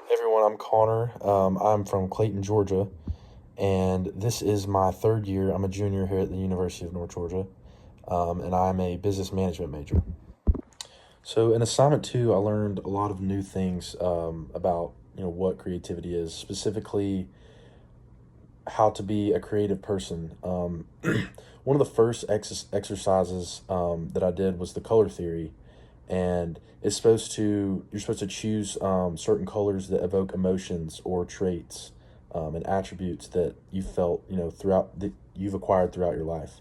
Hey everyone, I'm Connor. I'm from Clayton, Georgia, and this is my third year. I'm a junior here at the University of North Georgia, and I'm a business management major. So in assignment two, I learned a lot of new things about what creativity is, specifically how to be a creative person. One of the first exercises that I did was the color theory, and you're supposed to choose certain colors that evoke emotions or traits and attributes that you felt throughout that you've acquired throughout your life.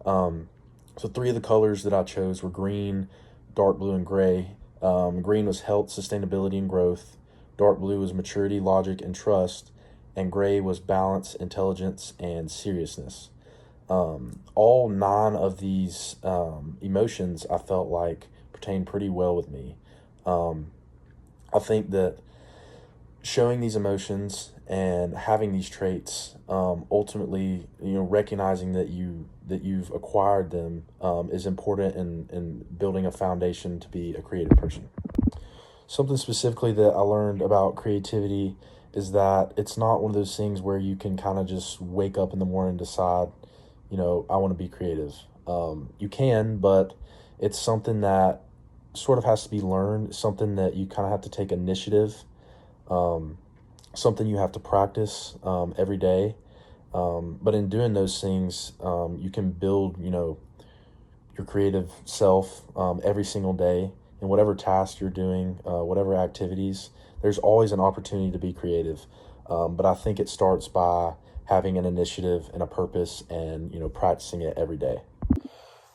Um, so three of the colors that I chose were green, dark blue, and gray. Green was health, sustainability, and growth. Dark blue was maturity, logic, and trust, and gray was balance, intelligence, and seriousness. All nine of these emotions I felt like pertain pretty well with me. Um, I think that showing these emotions and having these traits, ultimately, recognizing that you've acquired them, is important in building a foundation to be a creative person. Something specifically that I learned about creativity is that it's not one of those things where you can kind of just wake up in the morning and decide, I want to be creative. You can, but it's something that sort of has to be learned, something that you kind of have to take initiative, um, something you have to practice every day. But in doing those things, you can build, your creative self every single day in whatever task you're doing, whatever activities. There's always an opportunity to be creative, but I think it starts by having an initiative and a purpose, and practicing it every day.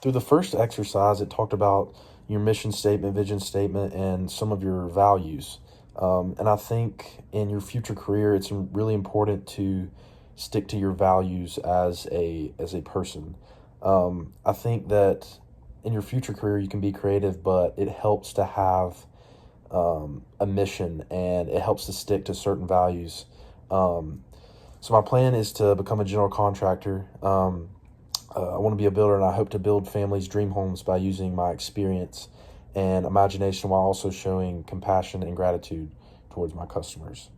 Through the first exercise, it talked about your mission statement, vision statement, and some of your values. And I think in your future career, it's really important to stick to your values as a person. I think that in your future career, you can be creative, but it helps to have a mission, and it helps to stick to certain values. Um, so my plan is to become a general contractor. I want to be a builder, and I hope to build families' dream homes by using my experience and imagination while also showing compassion and gratitude towards my customers.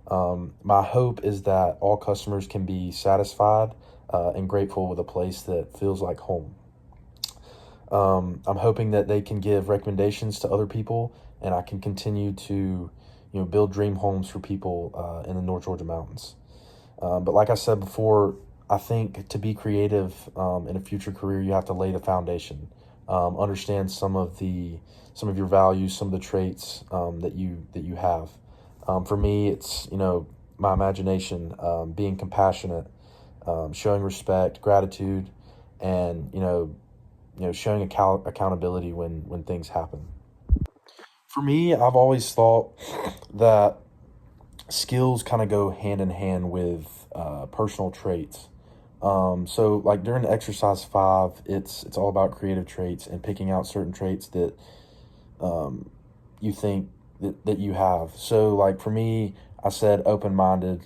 My hope is that all customers can be satisfied and grateful with a place that feels like home. I'm hoping that they can give recommendations to other people, and I can continue to, build dream homes for people in the North Georgia mountains. But like I said before, I think to be creative in a future career, you have to lay the foundation. Understand some of your values, some of the traits that you have. For me, it's my imagination, being compassionate, showing respect, gratitude, and showing accountability when things happen. For me, I've always thought that skills kind of go hand in hand with personal traits. So like during exercise five, it's all about creative traits and picking out certain traits that um, you think that you have. So like for me, I said open minded.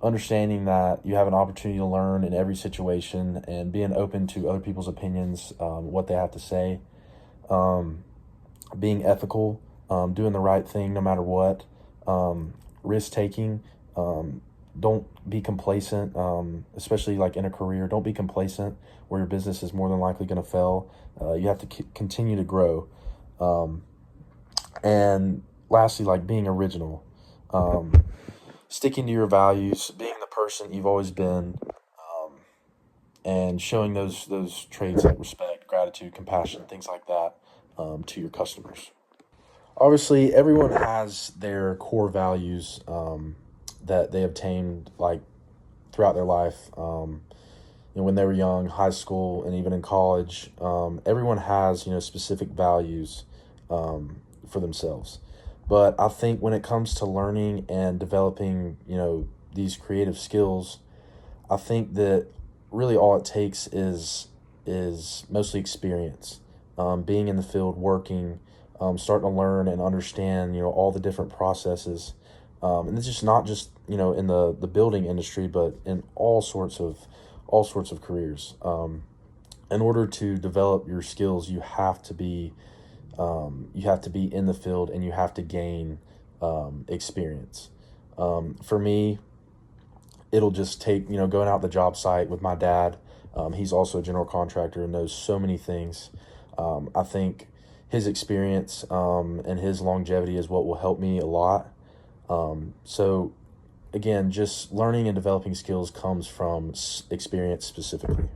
Understanding that you have an opportunity to learn in every situation and being open to other people's opinions, what they have to say. Um, Being ethical, doing the right thing no matter what, risk taking. Don't be complacent, especially like in a career. Don't be complacent where your business is more than likely going to fail. You have to continue to grow. Um, and lastly, like being original, sticking to your values, being the person you've always been, and showing those traits like respect, gratitude, compassion, things like that, to your customers. Obviously everyone has their core values that they obtained like throughout their life, when they were young, high school, and even in college. Everyone has specific values for themselves, but I think when it comes to learning and developing these creative skills, I think that really all it takes is mostly experience, being in the field, working, starting to learn and understand all the different processes, and it's just not just in the building industry, but in all sorts of careers. In order to develop your skills, you have to be in the field, and you have to gain experience. For me, it'll just take, going out the job site with my dad. He's also a general contractor and knows so many things. I think his experience and his longevity is what will help me a lot. So again, just learning and developing skills comes from experience specifically.